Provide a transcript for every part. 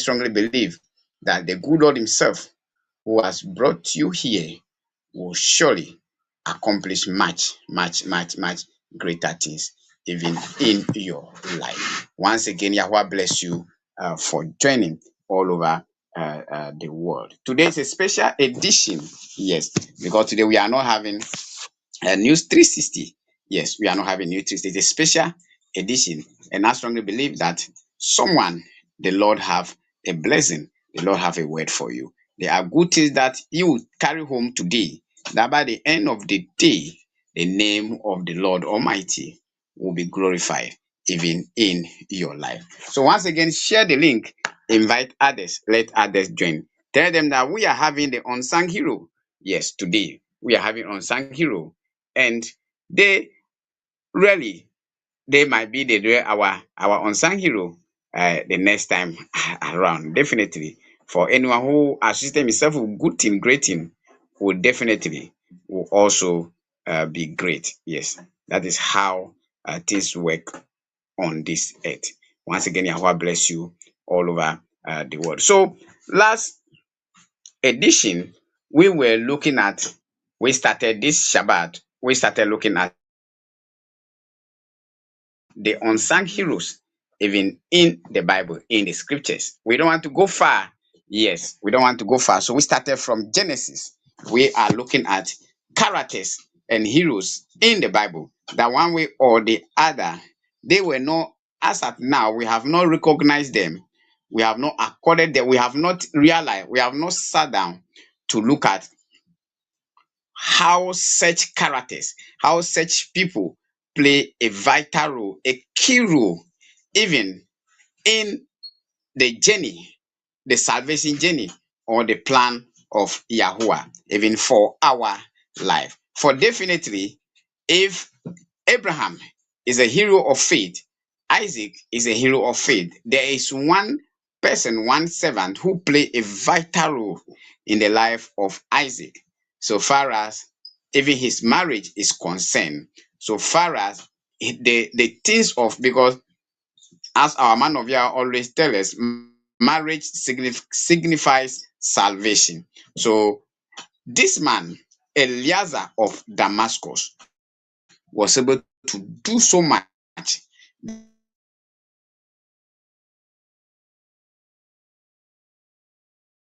strongly believe that the good Lord Himself, who has brought you here, will surely accomplish much greater things even in your life. Once again, Yahweh bless you for joining all over the world. Today is a special edition, yes, because today we are not having News 360. Yes, we are not having News 360. It's a special edition. And I strongly believe that someone, the Lord have a blessing. The Lord have a word for you. There are good things that you will carry home today, that by the end of the day, the name of the Lord Almighty will be glorified even in your life. So once again, share the link, invite others, let others join. Tell them that we are having the unsung hero. Yes, today we are having unsung hero, and they really, they might be our unsung hero the next time around. Definitely, for anyone who assisted himself with good team, great team, will also be great. Yes, that is how things work on this earth. Once again, Yahweh bless you all over the world. So last edition, we started this Shabbat, we started looking at the unsung heroes, even in the Bible, in the scriptures. We don't want to go far. Yes, we don't want to go far. So we started from Genesis. We are looking at characters and heroes in the Bible that one way or the other, they were not, as at now, we have not recognized them. We have not accorded them. We have not realized, we have not sat down to look at how such characters, how such people play a vital role, a key role, even in the journey, the salvation journey, or the plan of Yahuwah, even for our life. For definitely, if Abraham is a hero of faith, Isaac is a hero of faith, there is one person, one servant who play a vital role in the life of Isaac, so far as even his marriage is concerned, so far as the things of, because as our man of Yah always tell us, marriage signifies salvation. So this man, Eliezer of Damascus, was able to do so much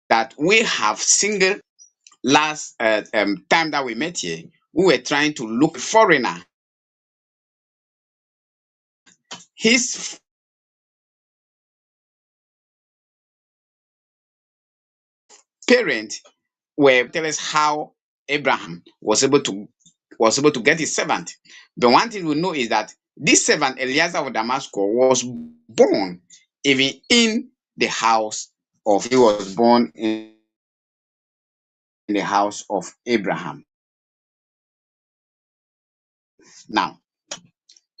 that we have single last time that we met here, we were trying to look foreigner. His parents were tell us how Abraham was able to get his servant. The one thing we know is that this servant Eliezer of Damascus was born even in the house of he was born in the house of Abraham. Now,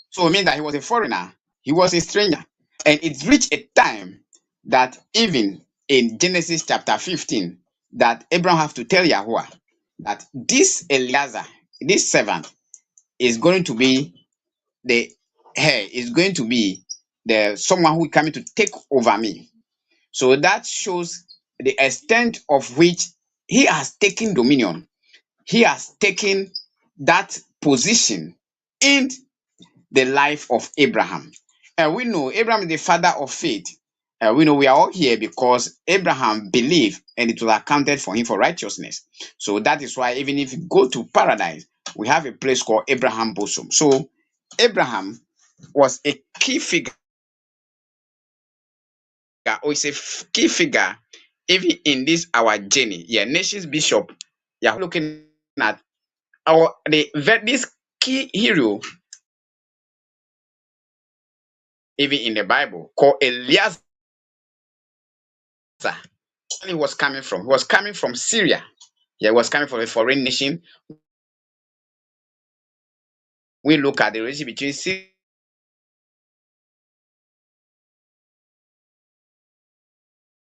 so it means that he was a foreigner, he was a stranger, and it reached a time that even in Genesis chapter 15, that Abraham have to tell Yahweh that this Eliezer, this servant, is going to be the heir, is going to be the someone who is coming to take over me. So that shows the extent of which he has taken dominion. He has taken that position in the life of Abraham. And we know Abraham is the father of faith. We know we are all here because Abraham believed and it was accounted for him for righteousness. So that is why even if you go to paradise, we have a place called Abraham bosom. So Abraham was a key figure, or is a key figure even in this our journey. Yeah, nations bishop. Yeah, looking at this key hero even in the Bible called Eliezer. He was coming from? He was coming from Syria. Yeah, he was coming from a foreign nation. We look at the relationship between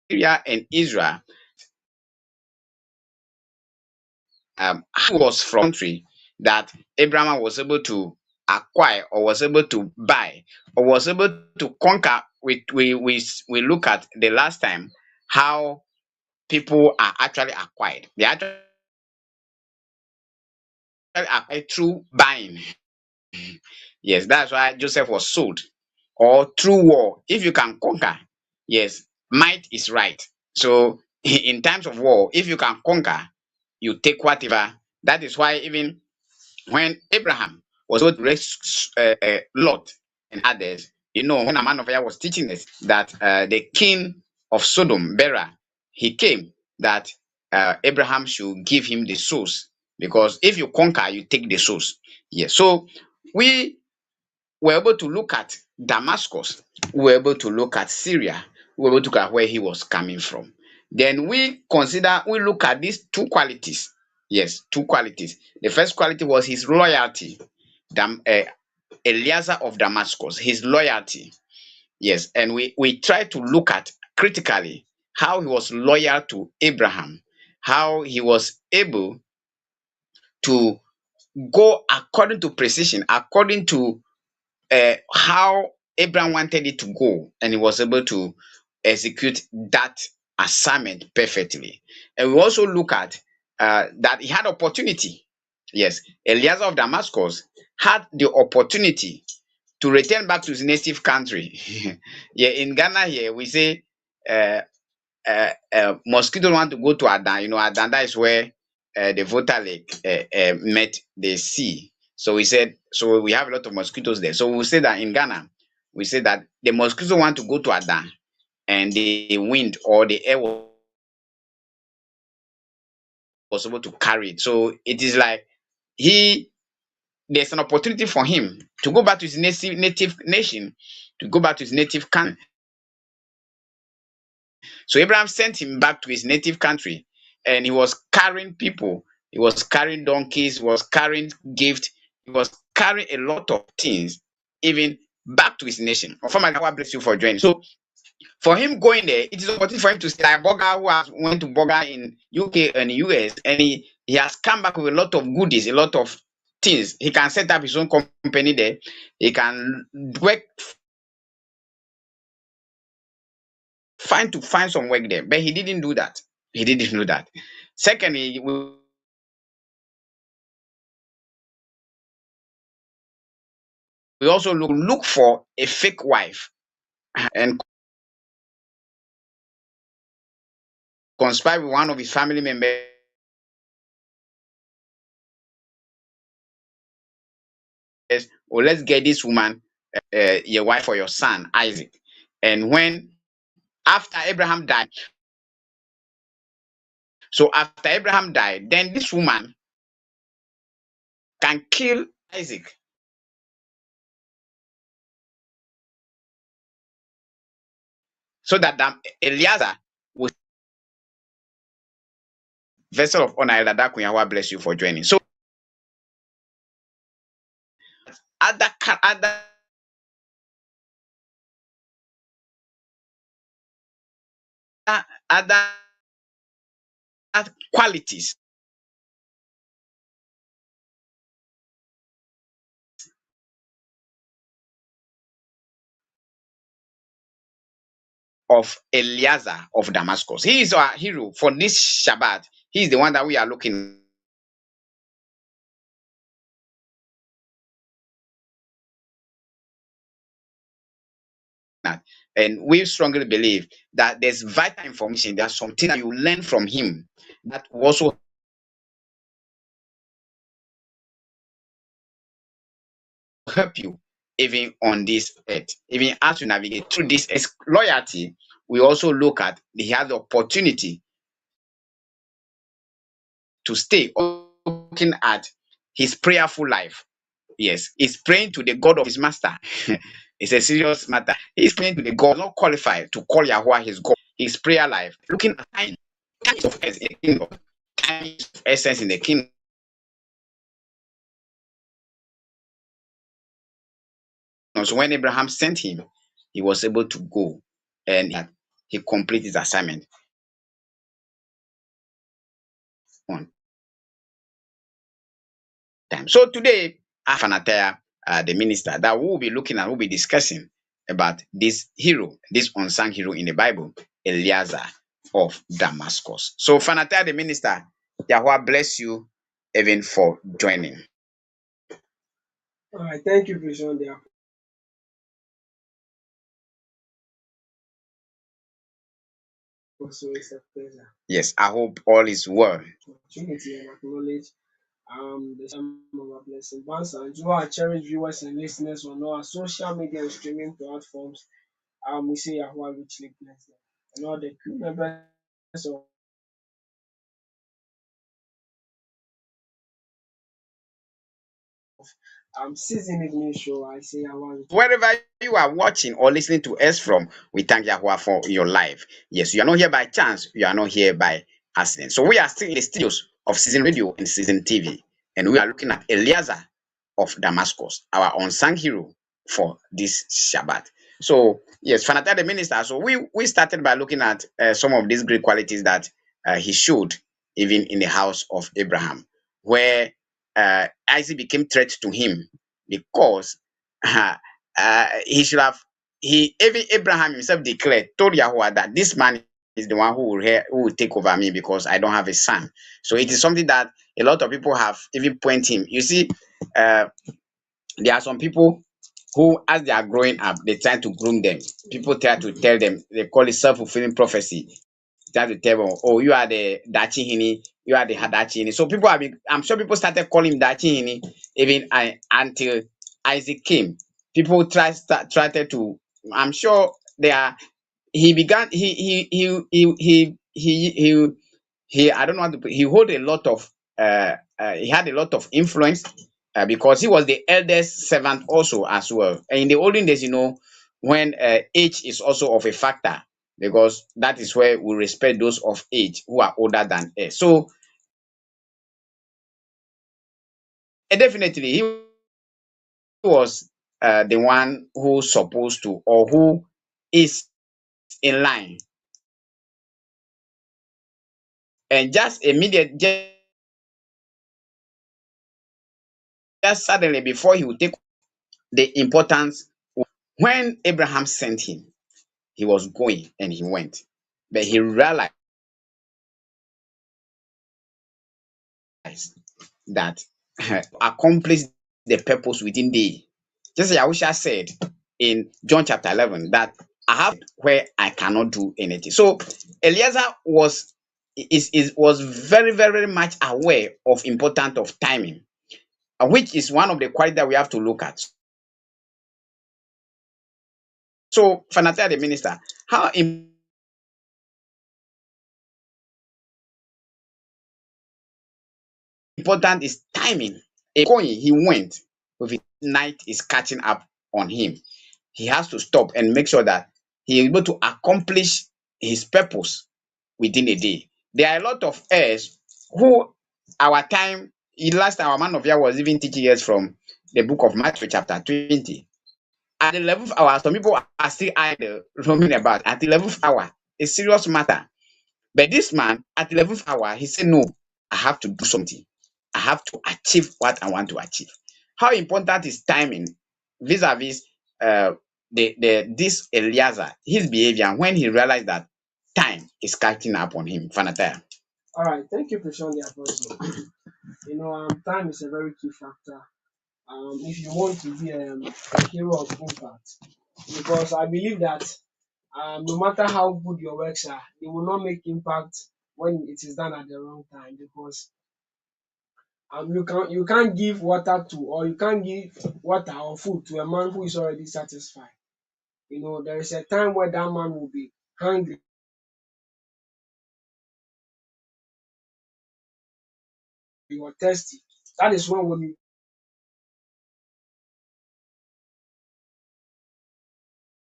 Syria and Israel. He was from a country that Abraham was able to acquire, or was able to buy, or was able to conquer we look at the last time how people are actually acquired. They actually acquired through buying. Yes, that's why Joseph was sold. Or through war. If you can conquer, yes, might is right. So in times of war, if you can conquer, you take whatever. That is why even when Abraham was able to rescue Lot and others, when a man of fire was teaching us that the king of Sodom, Bera, he came that Abraham should give him the souls, because if you conquer, you take the souls. Yes, so we were able to look at Damascus, we were able to look at Syria, we were able to look at where he was coming from. Then we look at these two qualities. Yes, two qualities. The first quality was his loyalty. Eliezer of Damascus, his loyalty. Yes, and we try to look at critically how he was loyal to Abraham, how he was able to go according to precision, according to how Abraham wanted it to go, and he was able to execute that assignment perfectly. And we also look at that he had opportunity. Yes, Eliezer of Damascus had the opportunity to return back to his native country. Yeah, in Ghana here we say uh, mosquitoes want to go to Adan. Adan, that is where the Volta Lake met the sea. So we said, so we have a lot of mosquitoes there. So we say that in Ghana, we say that the mosquitoes want to go to Adan, and the wind or the air was able to carry it. So it is like he there's an opportunity for him to go back to his native nation, to go back to his native country. So Abraham sent him back to his native country, and he was carrying people. He was carrying donkeys. He was carrying gifts. He was carrying a lot of things, even back to his nation. Formerly, God bless you for joining. So for him going there, it is an opportunity for him to stay like Burger, who has went to Burger in UK and US, and he has come back with a lot of goodies, a lot of things. He can set up his own company there. He can work, find some work there, but he didn't do that. He didn't do that. Secondly, we also look for a fake wife and conspire with one of his family members. Oh, let's get this woman, your wife for your son Isaac. And when after Abraham died, so after Abraham died, then this woman can kill Isaac, so that Eliezer will vessel of honor. Elder Dakunya, bless you for joining. So other other qualities of Eliezer of Damascus. He is our hero for this Shabbat. He is the one that we are looking at. And we strongly believe that there's vital information. There's something that you learn from him that will also help you even on this earth, even as you navigate through this loyalty. We also look at he has the opportunity to stay, looking at his prayerful life. Yes, he's praying to the God of his master. It's a serious matter. He's praying to the God not qualified to call Yahweh his God. His prayer life, looking at times of essence in the kingdom, times of essence in the kingdom. So when Abraham sent him, he was able to go, and he completed his assignment on time. So today, Afanatea, the minister, that we'll be looking at, we'll be discussing about this hero, this unsung hero in the Bible, Eliezer of Damascus. So, Fanata the minister, Yahweh bless you even for joining. All right, thank you, Vision. The apostle is a pleasure. Yes, I hope all is well. Opportunity and acknowledge the time of our blessing. Once and to our cherished viewers and listeners on our social media and streaming platforms, we say Yahweh richly bless them. And all the crew members of Season Evening Show, I say Yahweh richly. Wherever you are watching or listening to us from, we thank Yahweh for your life. Yes, you are not here by chance, you are not here by accident. So we are still in the studios of Season Radio and Season TV, and we are looking at Eliezer of Damascus, our unsung hero for this Shabbat. So, yes, Fanata the minister. So we started by looking at some of these great qualities that he showed even in the house of Abraham, where Isaac became threat to him because he should have he even Abraham himself declared, told Yahweh that this man is the one who will take over me because I don't have a son. So it is something that a lot of people have even pointed him. You see, uh, there are some people who, as they are growing up, they try to groom them. People try to tell them, they call it self-fulfilling prophecy. Try to tell them, oh, you are the Dachi Hini, you are the Hadachi Hini. So people have been, I'm sure people started calling him Dachi Hini even until Isaac came. People tried to, I'm sure they are, he began, he I don't know how to put, he hold a lot of he had a lot of influence because he was the eldest servant also as well. And in the olden days, when age is also of a factor, because that is where we respect those of age who are older than us. So definitely he was the one who's supposed to, or who is in line, and just suddenly before he would take the importance, when Abraham sent him, he was going and he went, but he realized that accomplish the purpose within thee. Just like Yahusha said in John chapter 11, that I have where I cannot do anything. So Eliezer was very, very much aware of importance of timing, which is one of the qualities that we have to look at. So, Fanatia the minister, how important is timing? Going, he went, with his night is catching up on him. He has to stop and make sure that he is able to accomplish his purpose within a day. There are a lot of us who, our time, last time our man of Yah was even teaching us from the book of Matthew chapter 20. At the 11th hour, some people are still idle, roaming about. At the 11th hour, a serious matter. But this man, at the 11th hour, he said, no, I have to do something. I have to achieve what I want to achieve. How important is timing vis-a-vis this Eliezer, his behavior when he realized that time is catching up on him? Fanataya. All right, thank you, Vision, the apostle. Time is a very key factor. If you want to be a hero of impact, because I believe that no matter how good your works are, they will not make impact when it is done at the wrong time. Because you can't give water to, or you can't give water or food to a man who is already satisfied. There is a time where that man will be hungry or thirsty. That is when you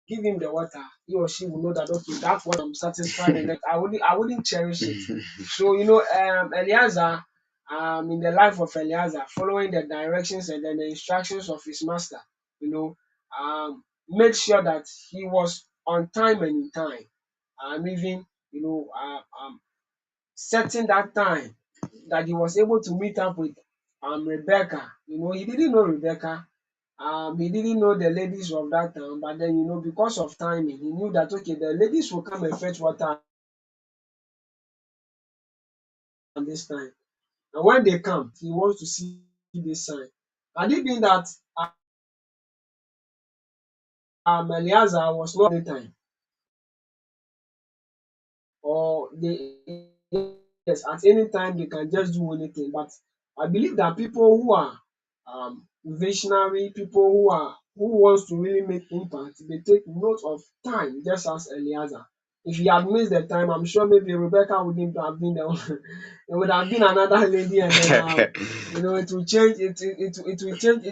give him the water, he or she will know that, okay, that one I'm satisfied, and that I wouldn't cherish it. So Eliezer, in the life of Eliezer, following the directions and then the instructions of his master, you know, made sure that he was on time and in time. Even setting that time that he was able to meet up with Rebecca. He didn't know Rebecca, He didn't know the ladies of that town, but then because of timing, he knew that okay, the ladies will come and fetch water at this time. And when they come, he wants to see this sign. Had it been that Eliezer was not anytime, or they yes, at any time they can just do anything. But I believe that people who are visionary, people who wants to really make impact, they take note of time, just as Eliezer. If he had missed the time, I'm sure maybe Rebecca wouldn't have been the one. It would have been another lady, and then it will change. It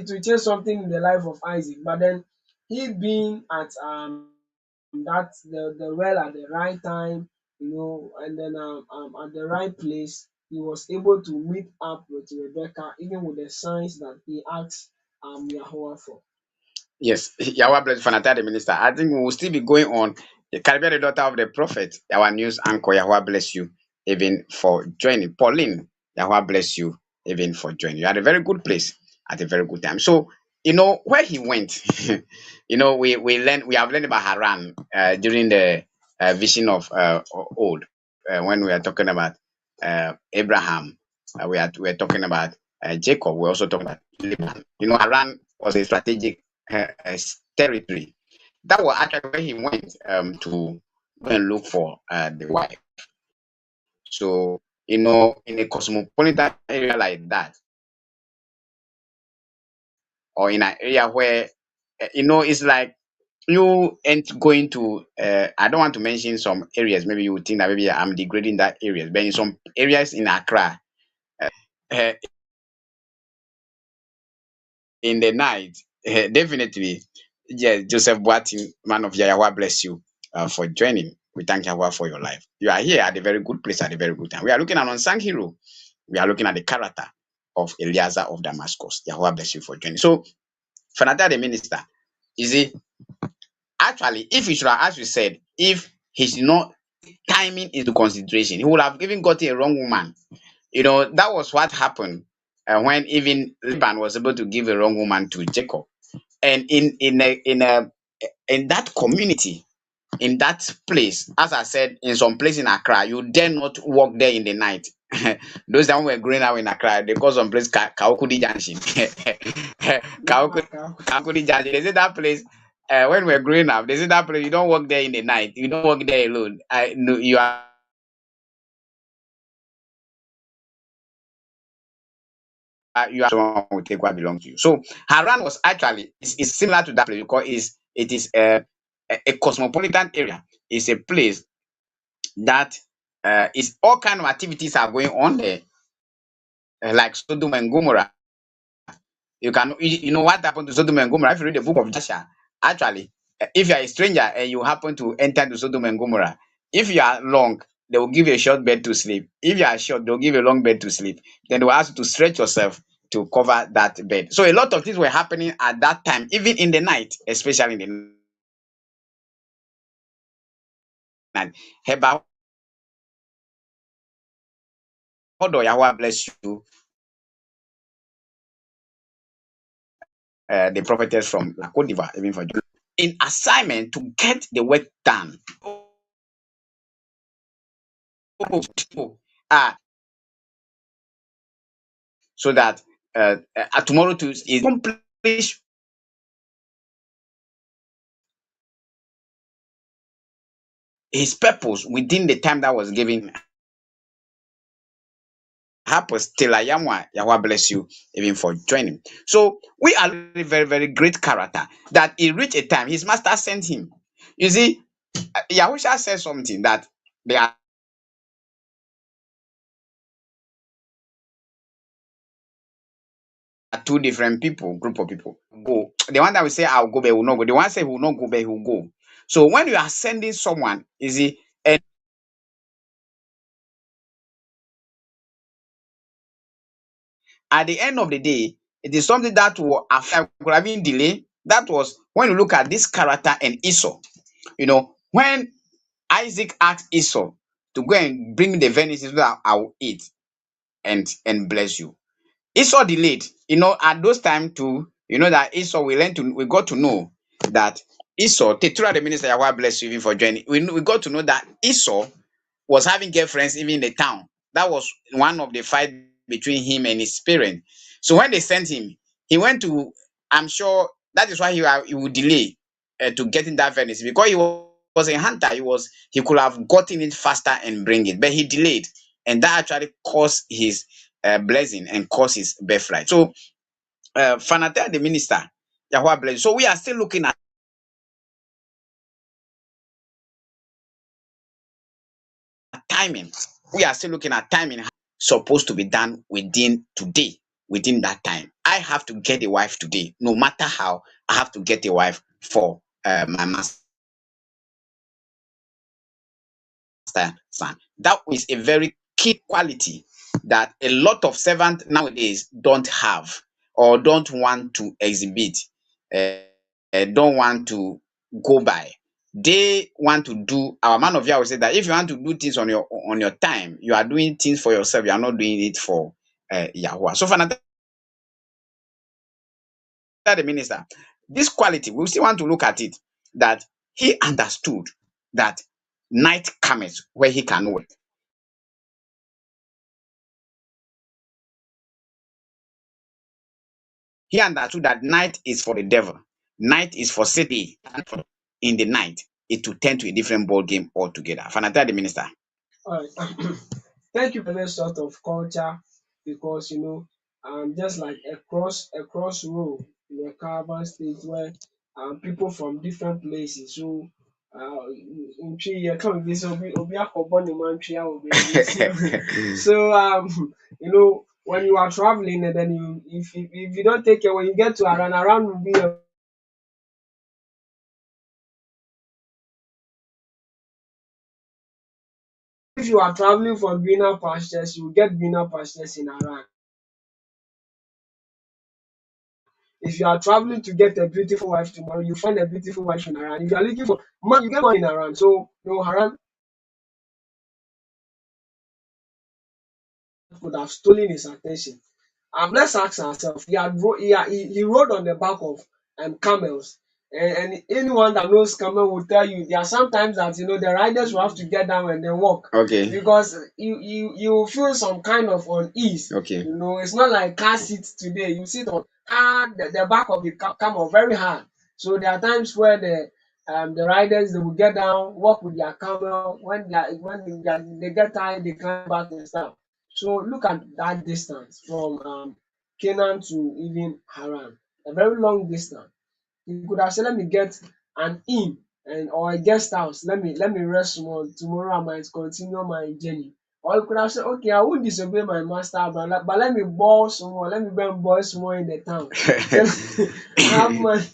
will change something in the life of Isaac. But then he being at that the well at the right time, and then at the right place, he was able to meet up with Rebecca, even with the signs that he asked Yahweh for. Yes, Yahweh bless Fanata the minister. I think we will still be going on. The Caribbean, the daughter of the prophet, our news anchor, Yahweh bless you even for joining. Pauline, Yahweh bless you even for joining. You had a very good place at a very good time. So, where he went, we have learned about Haran during the vision of old, when we are talking about Abraham, we are talking about Jacob, we're also talking about Laban. Haran was a strategic territory. That was actually where he went to go and look for the wife. So, in a cosmopolitan area like that, or in an area where, it's like you ain't going to, I don't want to mention some areas, maybe you would think that maybe I'm degrading that areas, but in some areas in Accra, uh, in the night, definitely, yes, Joseph Boatin, man of Yahweh, bless you for joining. We thank Yahweh for your life. You are here at a very good place at a very good time. We are looking at unsung hero. We are looking at the character of Eliezer of Damascus. Yahweh bless you for joining. So, Fanata the minister, you see, actually, if he should have, as we said, if he's not timing into consideration, he would have even got a wrong woman. That was what happened when even Laban was able to give a wrong woman to Jacob. And in that community, in that place, as I said, in some place in Accra, you dare not walk there in the night. Those that were growing up in Accra, they call some place Kaokudi Junction. Yeah, Kaokudi Junction. They say that place. When we're growing up, they say that place you don't walk there in the night. You don't walk there alone. No, you are someone will take what belongs to you. So Haran was actually is similar to that place because it is a cosmopolitan area. It's a place that is all kind of activities are going on there, like Sodom and Gomorrah. You know what happened to Sodom and Gomorrah? If you read the book of Joshua, actually, if you are a stranger and you happen to enter to Sodom and Gomorrah, if you are long, they will give you a short bed to sleep. If you are short, they'll give you a long bed to sleep. Then they will ask you to stretch yourself to cover that bed. So a lot of things were happening at that time, even in the night, especially in the night. Heba, Odo Yahweh bless you, the prophetess from La Côte d'Ivoire, even for in assignment to get the work done. Ah, so that tomorrow to is accomplish his purpose within the time that was given. Happens till I am one. Yahweh bless you even for joining. So we are very, very, very great character that he reached a time his master sent him. You see, Yahusha said something that there are two different people, group of people. Go. The one that will say I'll go, but will not go. The one say he will not go, but he will go. So when you are sending someone, you see, and at the end of the day, it is something that will affect, could have been delay. That was when you look at this character and Esau. When Isaac asked Esau to go and bring the venison so that I will eat and bless you. Esau delayed. At those time too, You know that Esau, we got to know that Esau, Tetura the minister, Yahweh bless you even for joining. We got to know that Esau was having girlfriends even in the town. That was one of the fight between him and his parent. So when they sent him, he went to, I'm sure that is why he would delay to getting that furnace, because he was a hunter. He could have gotten it faster and bring it, but he delayed, and that actually caused his blessing and caused his birthright. So Fanata the minister, Yahweh bless you. So we are still looking at timing. We are still looking at timing supposed to be done within today, within that time. I have to get a wife today. No matter how, I have to get a wife for my master son. That is a very key quality that a lot of servants nowadays don't have or don't want to exhibit, don't want to go by. They want to do. Our man of Yah will say that if you want to do things on your time, you are doing things for yourself. You are not doing it for Yahweh. So for the minister, this quality we still want to look at it, that he understood that night cometh where he can work. He understood that night is for the devil. Night is for city. In the night, it will turn to a different ball game altogether. Fanata the minister. All right. Thank you for this sort of culture, because just like a crossroad in a caravan state where people from different places. So in 3 years come this obi akọbọ ne mantwi a obi so when you are traveling, and then if you don't take care, when you get to around will be a, if you are traveling for greener pastures, you will get greener pastures in Aran. If you are traveling to get a beautiful wife tomorrow, you find a beautiful wife in Haran. If you are looking for man, you get one in Haran. So Haran could have stolen his attention. Let's ask ourselves. He rode on the back of camels. And anyone that knows camel will tell you there are sometimes that the riders will have to get down and then walk. Okay. Because you feel some kind of unease. Okay. It's not like car seats today. You sit on the back of the camel very hard. So there are times where the riders, they will get down, walk with their camel. When they get tired, they climb back and stuff. So look at that distance from Canaan to even Haran, a very long distance. You could have said, let me get an inn or a guest house. Let me rest small. Tomorrow I might continue my journey. Or you could have said, okay, I won't disobey my master, but let me boil small. Let me go and boil small in the town. So I have money.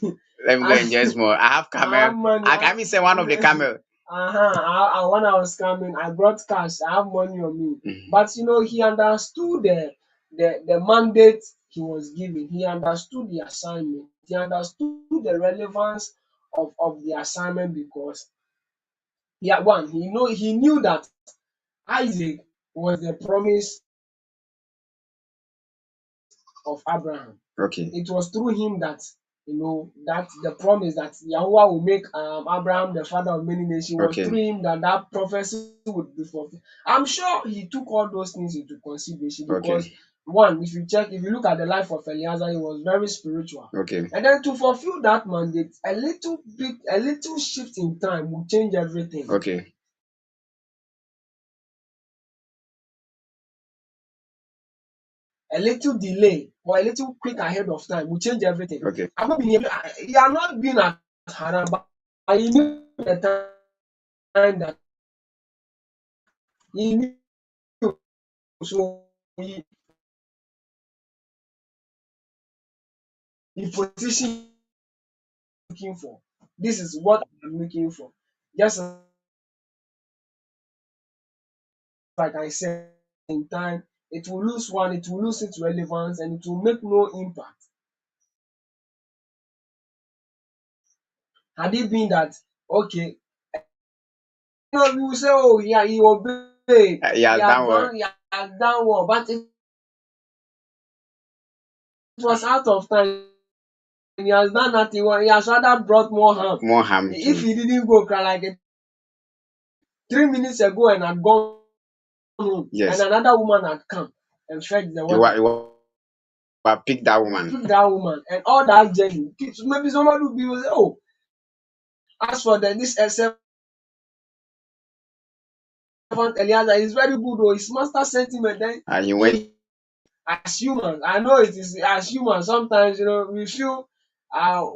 Let me go enjoy small. I have I have camel. money. I can say one of the camel. When I was coming, I brought cash. I have money on me. Mhm. But he understood the mandate he was given. He understood the assignment. He understood the relevance of the assignment, because he knew that Isaac was the promise of Abraham. Okay. It was through him that that the promise that Yahweh will make Abraham the father of many nations was Okay. through him that prophecy would be fulfilled. I'm sure he took all those things into consideration, because Okay. one, if you look at the life of Eliezer, he was very spiritual. Okay. And then to fulfill that mandate, a little shift in time will change everything. Okay. A little delay or a little quick ahead of time will change everything. Okay. I'm not being able, he had not been at Haran, but he knew the time that he knew. So he positioned looking for. This is what I'm looking for. Just like I said, in time, it will lose its relevance, and it will make no impact. Had it been that, okay, you will say, oh, yeah, he obeyed, He has done well. he has done well, but it was out of time. he has done nothing, well, he has rather brought more harm. More harm If to, he didn't go cry like 3 minutes ago and had gone home, and yes. another woman had come and fetched the You water, are pick that woman. pick that woman, and all that journey. Maybe somebody will say, "Oh, as for this servant Eliezer, he's very good. Oh, his master sent him, and then And he went. he, as humans, I know it is as humans. Sometimes we feel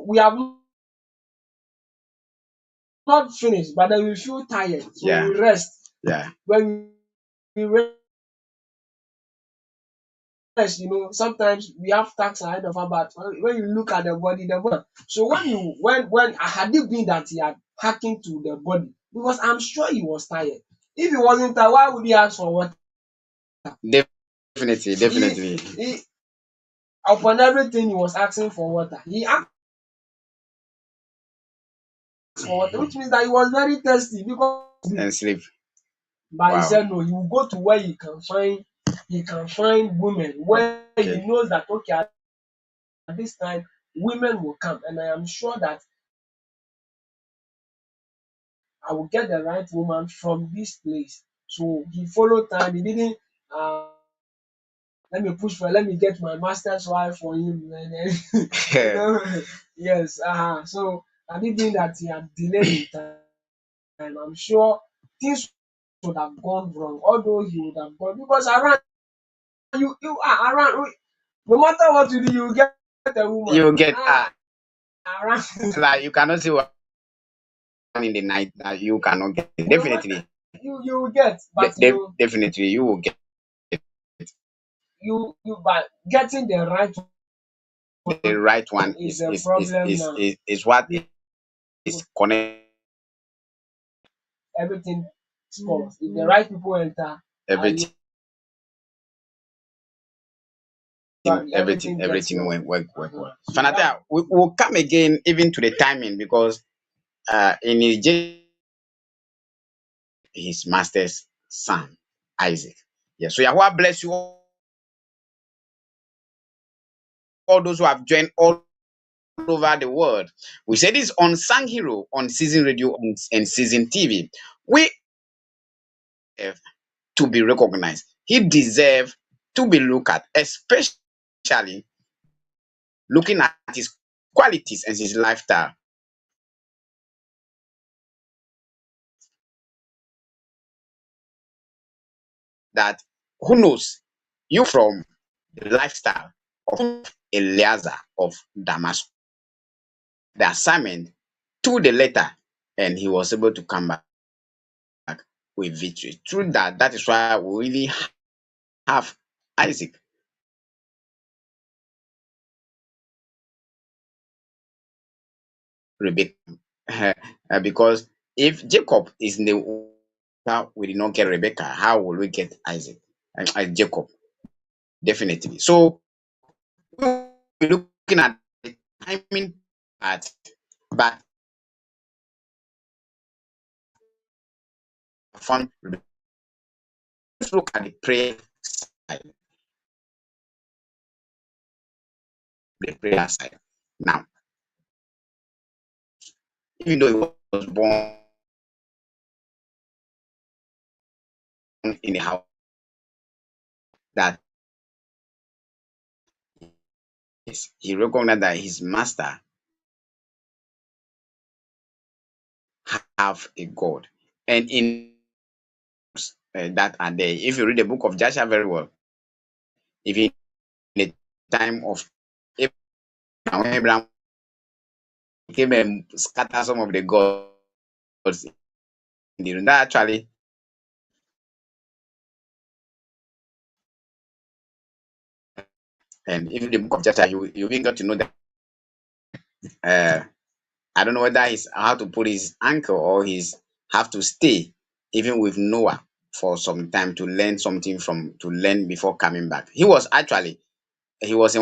we have not finished, but then we feel tired, so Yeah, we rest. yeah. When we rest, sometimes we have tasks ahead of us, but when you look at the body. So when had it been that he had hacked into the body, because I'm sure he was tired. If he wasn't tired, why would he ask for water? Definitely, He, definitely. he upon everything he was asking for water. He asked for water, which means that he was very thirsty because And sleep. but he Wow. said no, he will go to where he can find women, where he Okay. knows that okay, at this time women will come, and I am sure that I will get the right woman from this place. So he followed time. He didn't let me push for let me get my master's wife for him, and then yes, so I didn't think that he had delayed in time. I'm sure things would have gone wrong, although he would have gone because around you are around. No matter what you do, you will get a woman. You get Around like you cannot see one in the night that you cannot get. no matter Definitely, you will get, but definitely you will get. you but getting the right The right one one is a problem now. is what Because is connect everything spoils. If the right people enter, you everything, everything gets everything wrong. work well. So that Fanata, we will come again even to the timing because in his his master's son Isaac. Yeah, so Yahweh bless you all those who have joined all over the world. We say this on Sang Hero, on Season Radio, and Season TV. We have to be recognized. He deserves to be looked at, especially looking at his qualities and his lifestyle. That who knows you from the lifestyle of Eleazar of Damascus, the assignment to the letter, and he was able to come back with victory. Through that, that is why we really have Isaac, Rebecca, because if Jacob is in the water, we did not get Rebecca. How will we get Isaac and Jacob? Definitely. So we're looking at the timing part, but from let's look at the prayer side. The prayer side. Now, even though he was born in a house that he recognized that his master have a God, and in that are there. If you read the book of Joshua very well, even in the time of Abraham, when Abraham came and scattered some of the gods in the room, that actually, and even the book of Joshua, you even got to know that. I don't know whether he's how to put his ankle or he's have to stay even with Noah for some time to learn something from to learn before coming back. He was a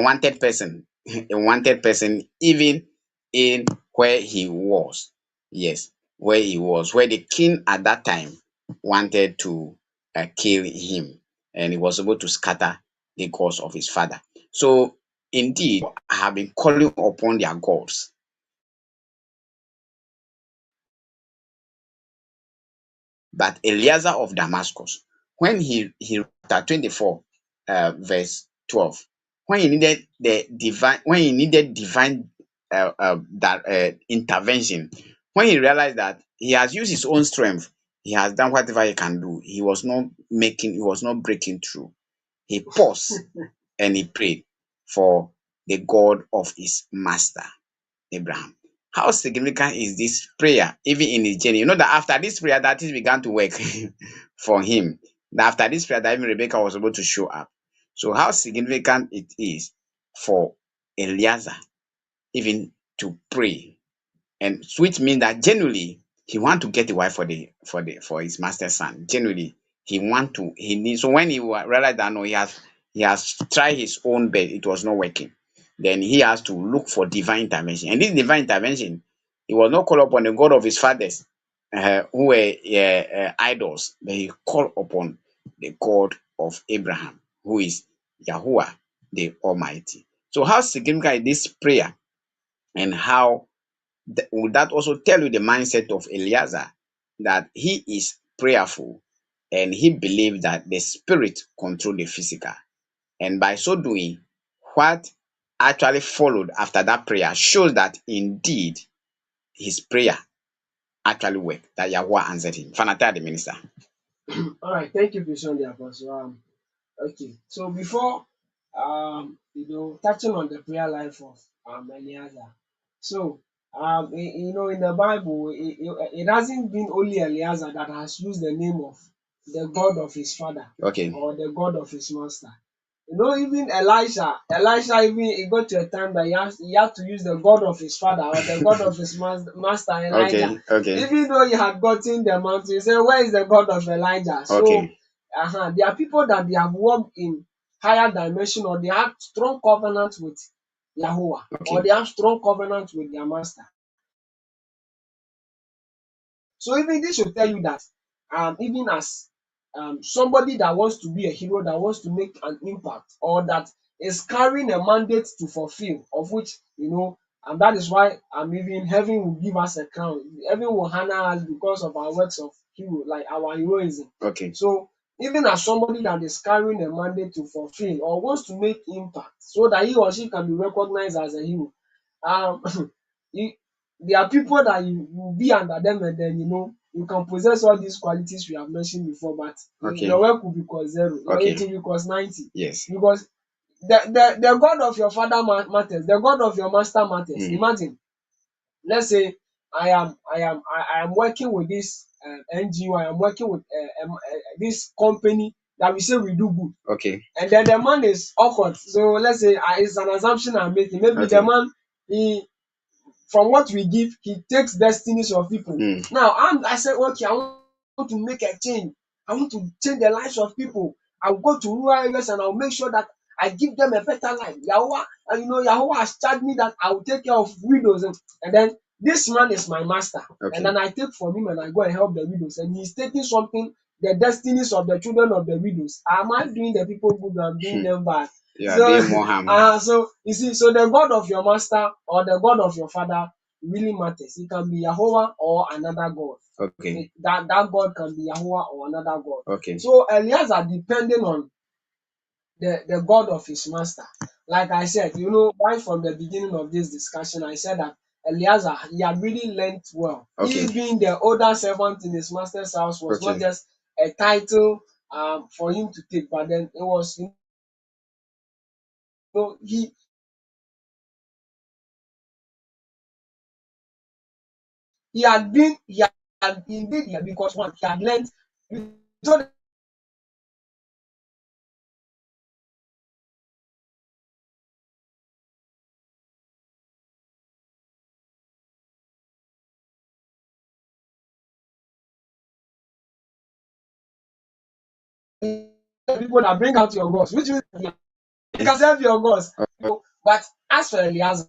wanted person, a wanted person even in where he was. Yes, where he was, where the king at that time wanted to kill him, and he was able to scatter the cause of his father. So indeed have been calling upon their gods. But Eleazar of Damascus, when he chapter 24, verse 12, when he needed divine that intervention, when he realized that he has used his own strength, he has done whatever he can do, he was not breaking through. He paused and he prayed for the God of his master Abraham. How significant is this prayer, even in his journey? You know that after this prayer, that things began to work for him. That after this prayer, that even Rebecca was able to show up. So, how significant it is for Eliezer even to pray, and which means that genuinely he want to get a wife for his master's son. Genuinely, he needs. So when he realized that no, he has tried his own best, it was not working. Then he has to look for divine intervention. And this divine intervention, he was not called upon the God of his fathers, who were idols, but he called upon the God of Abraham, who is Yahuwah the Almighty. So how significant is this prayer, and how would that also tell you the mindset of Eliezer, that he is prayerful and he believed that the spirit control the physical. And by so doing, what actually followed after that prayer shows that indeed his prayer actually worked, that Yahweh answered him. Fanata the minister. All right, thank you, Vision the Apostle. Okay, so before touching on the prayer life of Eliezer. So in the Bible, it hasn't been only Eliezer that has used the name of the God of his father Okay. or the God of his master. Even Elisha even it got to a time that he had to use the God of his father or the God of his master Elijah. Okay. Okay. Even though he had gotten the mountain, he said, "Where is the God of Elijah?" So Okay. there are people that they have worked in higher dimension, or they have strong covenant with Yahuwah, or Okay. they have strong covenant with their master. So even this should tell you that even as somebody that wants to be a hero, that wants to make an impact, or that is carrying a mandate to fulfill, of which and that is why even heaven will give us a crown. Heaven will honor us because of our works of hero, like our heroism. Okay. So even as somebody that is carrying a mandate to fulfill or wants to make impact, so that he or she can be recognized as a hero, um, you, there are people that you will be under them, and then you can possess all these qualities we have mentioned before, but Okay. your work will be cause zero. Okay. It will be cause 90. Yes. Because the God of your father matters, the God of your master matters. Imagine, let's say I am working with this NGO, I am working with this company that we say we do good, Okay. and then the man is awkward. So let's say it's an assumption I'm making. Maybe the Okay. man, he from what we give, he takes destinies of people. Now I said, okay, I want to make a change. I want to change the lives of people. I'll go to rural areas and I'll make sure that I give them a better life. Yahweh, and Yahweh has charged me that I will take care of widows. And then this man is my master. Okay. And then I take from him and I go and help the widows. And he's taking something, the destinies of the children of the widows. Am I doing the people good? I'm doing them bad. You are So, doing more harm. so you see, so the God of your master or the God of your father really matters. It can be Yahweh or another God. Okay. That God can be Yahweh or another God. Okay. So Eliezer depending on the God of his master. Like I said, right from the beginning of this discussion, I said that Eliezer, he had really learned well. Okay. He being the older servant in his master's house was not Okay. just a title for him to take, but then it was, he had indeed, because one, he had learned. So people that bring out your gods, which means you can serve your gods. But as for Eliezer,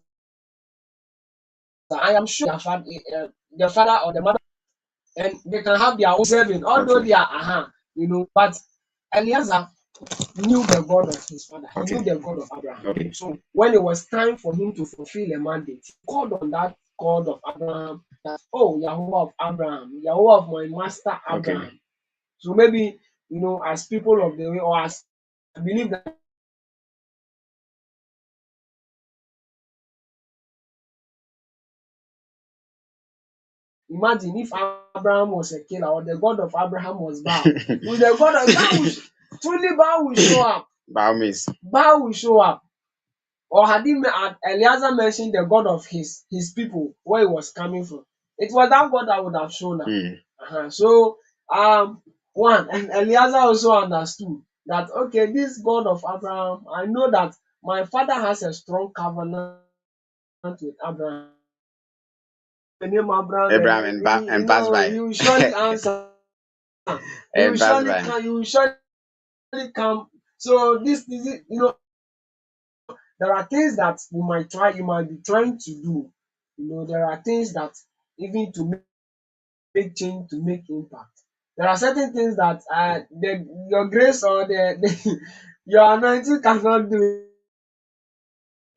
I am sure the father or the mother, and they can have their own serving, although Okay. they are but Eliezer, knew the God of his father. He knew Okay. the God of Abraham. Okay. So when it was time for him to fulfill a mandate, he called on that God of Abraham that, oh, Yahweh of Abraham, Yahweh of my master Okay. Abraham. So maybe, as people of the way, or as I believe that imagine if Abraham was a killer or the God of Abraham was Baal. With the God of Baal, truly Baal will show up. Baumis. Baal will show up. Or had Eliezer mentioned the God of his people, where he was coming from, it was that God that would have shown up. Mm. So one, and Eliezer also understood that, okay, this God of Abraham, I know that my father has a strong covenant with Abraham. The name Abraham, and Abraham and pass by. he will surely answer. He will And pass surely by. come. He will surely come. So this is it. There are things that you might be trying to do. There are things that even to make change, to make impact. There are certain things that your grace or your anointing cannot do.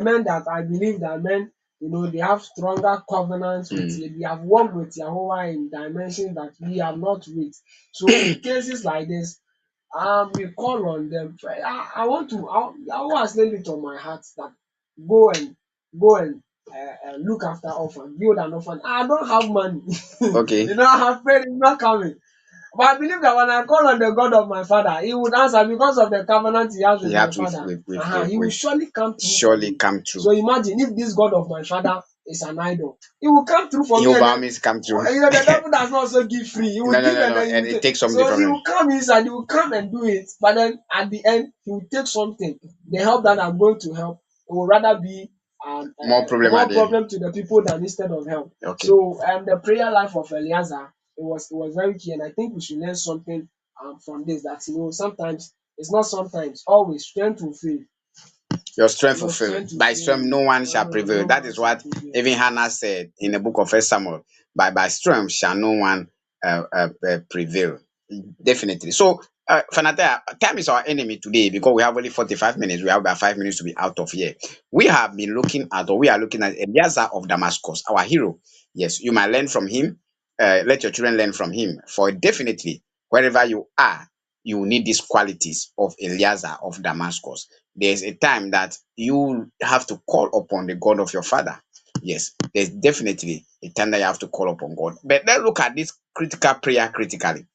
Men that I believe that men, they have stronger covenants with Mm. you. They have worked with Jehovah in dimensions that we have not reached. So in cases like this, we call on them. I want to. Yahweh has laid it on my heart that go and look after orphan, build an orphan. I don't have money. Okay. I have prayed, it's not coming. But I believe that when I call on the God of my father, he would answer because of the covenant he has He with my had father. He will with surely come through for surely me. come true. So imagine if this God of my father is an idol, he will come through for He me, will and by then means come true. the devil does not also give free. He will No, no, give no, and no. then he And will it take. takes something So from he him. will come inside, he will come and do it, but then at the end he will take something. The help that I'm going to help, it will rather be More problem at more the end. problem to the people than instead of help. Okay. So the prayer life of Eliezer, it was very key, and I think we should learn something from this. That sometimes it's not sometimes, always strength will fail. Your strength will Your fail. strength will By strength, fail. no one shall prevail. No That one is shall what prevail. even Hannah said in the book of First Samuel. By strength shall no one prevail. Definitely. So, Fanata, time is our enemy today because we have only 45 minutes. We have about 5 minutes to be out of here. We have been looking at, or we are looking at Eliezer of Damascus, our hero. Yes, you might learn from him. Let your children learn from him. For definitely, wherever you are, you need these qualities of Eliezer of Damascus. There's a time that you have to call upon the God of your father. Yes, there's definitely a time that you have to call upon God. But let's look at this critical prayer critically.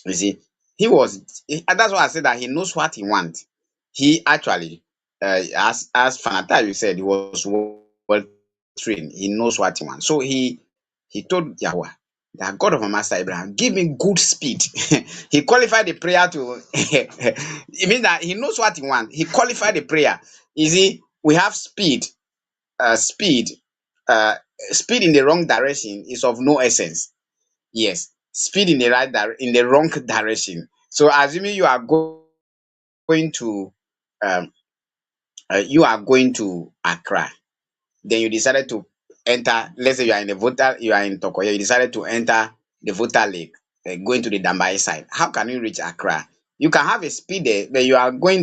You see, and that's why I said that he knows what he wants. He actually, as Fanata you said, he was well trained. He knows what he wants. So he told Yahweh, that God of my master Abraham, give me good speed. He qualified the prayer to. It means that he knows what he wants. He qualified the prayer. You see, we have speed. Speed. Uh, Speed in the wrong direction is of no essence. Yes, speed in the in the wrong direction. So assuming you are going to Accra, then you decided to enter. Let's say you are in Tokoyo. You decided to enter the Volta Lake, going to the Dambai side. How can you reach Accra? You can have a speed there, but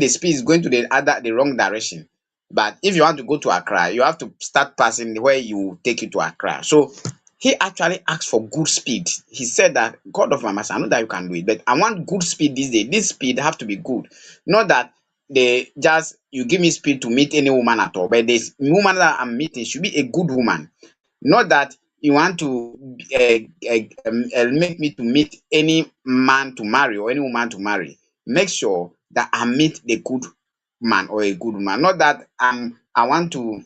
the speed is going to the wrong direction. But if you want to go to Accra, you have to start passing where you take you to Accra. So he actually asked for good speed. He said that God of my master, I know that you can do it, but I want good speed this day. This speed have to be good. Not that they just you give me speed to meet any woman at all, but this woman that I'm meeting should be a good woman. Not that you want to make me to meet any man to marry or any woman to marry. Make sure that I meet the good man or a good woman. Not that I want to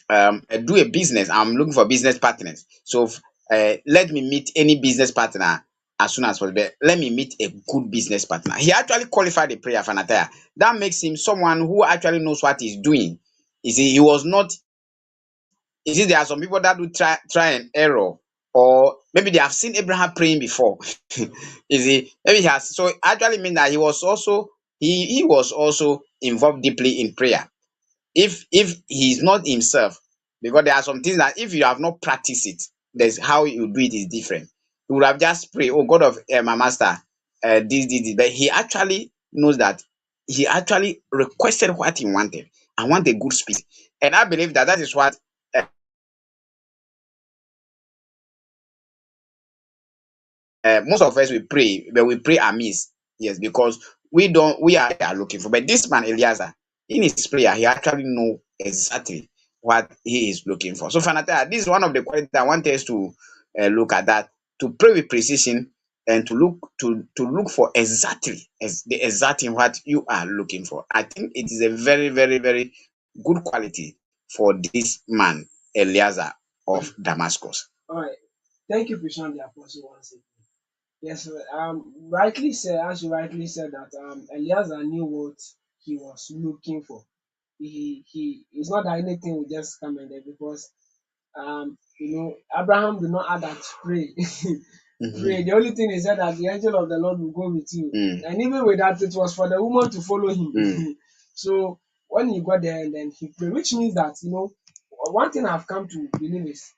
do a business. I'm looking for business partners. So let me meet any business partner as soon as possible. Let me meet a good business partner. He actually qualified the prayer for Nataya. That makes him someone who actually knows what he's doing. You see, he was not. You see, there are some people that do try and error, or maybe they have seen Abraham praying before. You see, maybe he has. So actually mean that he was also involved deeply in prayer. If he's not himself, because there are some things that if you have not practiced it, there's how you do it is different. You would have just pray, oh God of my master, this, but he actually knows that he actually requested what he wanted. I want a good spirit, and I believe that that is what most of us we pray, but we pray amiss. Yes, because we are looking for. But this man Eliezer, in his prayer, he actually know exactly what he is looking for. So Fanata, this is one of the qualities I want us to look at, that to pray with precision and to look for exactly as the exact thing what you are looking for. I think it is a very, very, very good quality for this man Eliezer of Damascus. All right. Thank you, Prashant the Apostle, once again. Yes, rightly said, as you rightly said, that Eliezer knew what he was looking for. It's not that anything will just come in there, because Abraham did not add that pray. Pray. Mhm. The only thing he said that the angel of the Lord will go with you. Mm, And even with that, it was for the woman to follow him. mm. So when he got there and then he prayed, which means that one thing I've come to believe is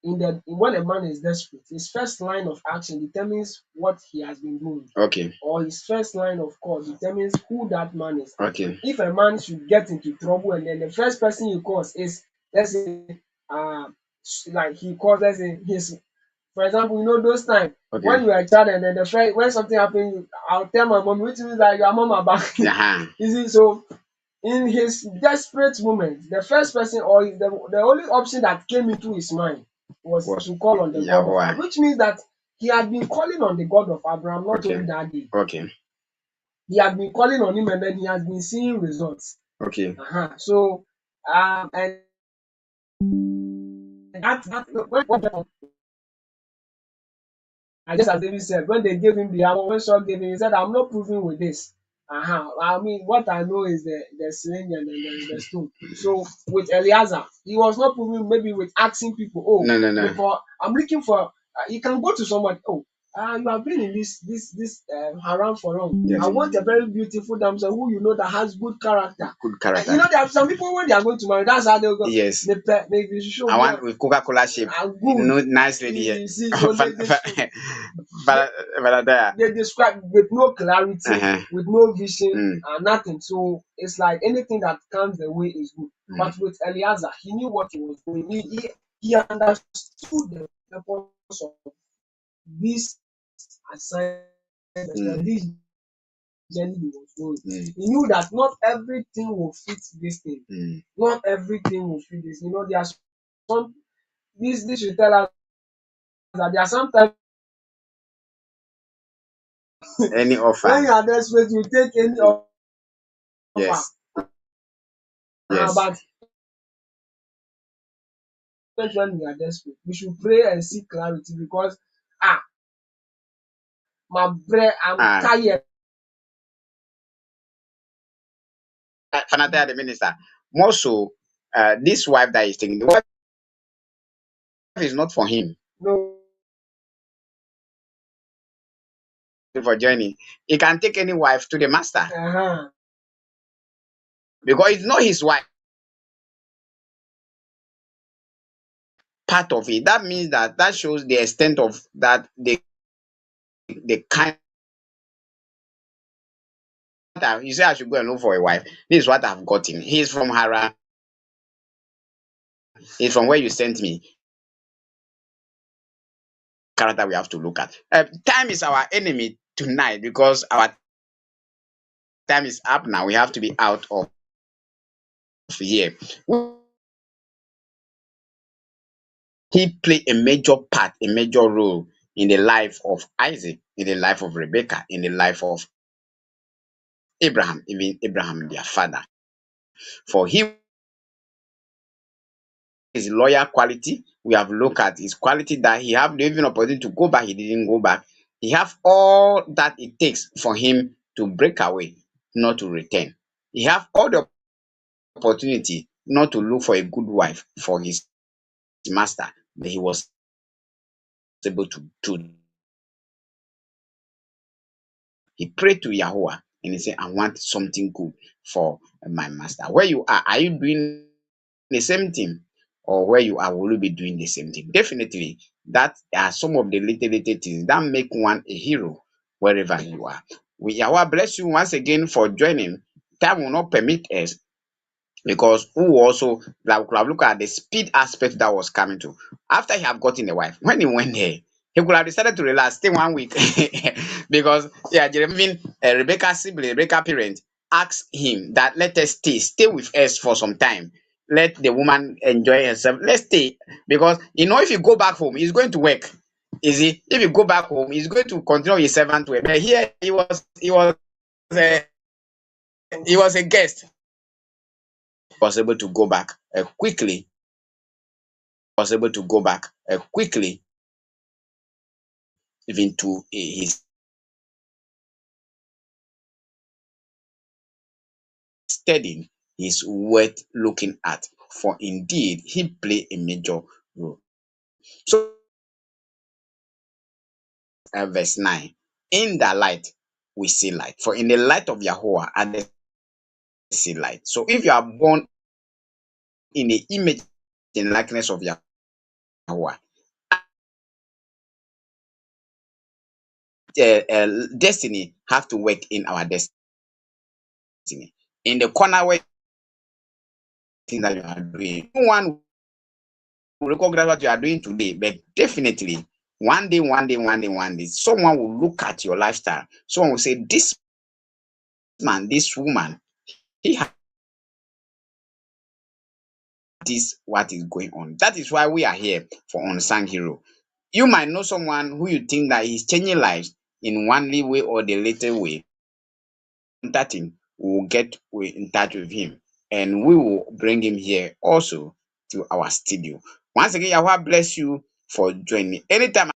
when a man is desperate, his first line of action determines what he has been doing, Okay, or his first line of call determines who that man is. okay. If a man should get into trouble and then the first person he calls is, let's say, uh, like he calls, let's say, his, for example, those times Okay. when you are a child and then the first, when something happens, I'll tell my mom, which means that your mama back. Uh-huh. You see, so in his desperate moment, the first person, or the only option that came into his mind was Was to call on the God of Yahweh. Abraham, which means that he had been calling on the God of Abraham not Okay. only that day. Okay. He had been calling on him and then he has been seeing results. Okay. So, and that when and just as David said, when they gave him the armor, when Saul gave him, he said, I'm not proving with this. I mean, what I know is the sling and the stone. So with Eliezer, he was not proving, maybe with asking people, oh, No, no, no. before I'm looking for, you can go to somebody, oh, you have been in this haram for long. Yes. I want a very beautiful damsel who that has good character. Good character. There are some people when they are going to marry, that's how they go. Yes. Maybe show I me want with Coca-Cola shape. good. Nice lady here. You see, so But there. they describe with no clarity, Uh-huh. with no vision, Mm, and nothing. So it's like anything that comes the way is good. mm, But with Eliezer, he knew what he was doing. He understood the purpose of this assignment, mm, this journey he was going. mm, He knew that not everything will fit this thing. mm. Not everything will fit this. There are some. This should tell us that there are sometimes Any when you orphan. are desperate, you take any offer. Yes. Yes. But when we are desperate, we should pray and seek clarity, because ah, my bread, I'm Ah, tired. Fanata the minister. More so, this wife that he's taking, the wife is not for him No, for joining. He can take any wife to the master uh-huh. because it's not his wife. Part of it. That means that shows the extent of that the kind that you say I should go and look for a wife. This is what I've gotten. He's from Haran. He's from where you sent me. Character we have to look at. Time is our enemy tonight because our time is up now. We have to be out of here. He played a major part, a major role in the life of Isaac, in the life of Rebecca, in the life of Abraham, even Abraham, their father. For him, his loyal quality, we have looked at his quality that he have the even opportunity to go back, he didn't go back. He have all that it takes for him to break away, not to return. He have all the opportunity not to look for a good wife for his master, but he was able to. He prayed to Yahweh and he said, I want something good for my master. Where you are you doing the same thing? Or where you are, will you be doing the same thing? Definitely, that are some of the little things that make one a hero wherever you are. We Yahweh bless you once again for joining. Time will not permit us because who also like could have looked at the speed aspect that was coming to after he have gotten a wife. When he went there, he could have decided to relax, stay 1 week because yeah, even Rebecca's sibling, Rebecca parent asked him that let us stay with us for some time. Let the woman enjoy herself. Let's stay because if you go back home, he's going to work. Is he? If you go back home, he's going to continue his servant work. But here he was a guest. Was able to go back quickly was able to go back quickly even to his studying is worth looking at, for indeed he played a major role. So, verse 9, in the light we see light, for in the light of Yahweh others see light. So, if you are born in the image and likeness of Yahweh, destiny have to work in our destiny. In the corner where things that you are doing, no one recognize what you are doing today, but definitely one day, someone will look at your lifestyle. Someone will say, "This man, this woman, he has this. What is going on?" That is why we are here for Unsung Hero. You might know someone who you think that is changing lives in one way or the later way. That him, we will get in touch with him, and we will bring him here also to our studio. Once again, Yahweh bless you for joining me. Anytime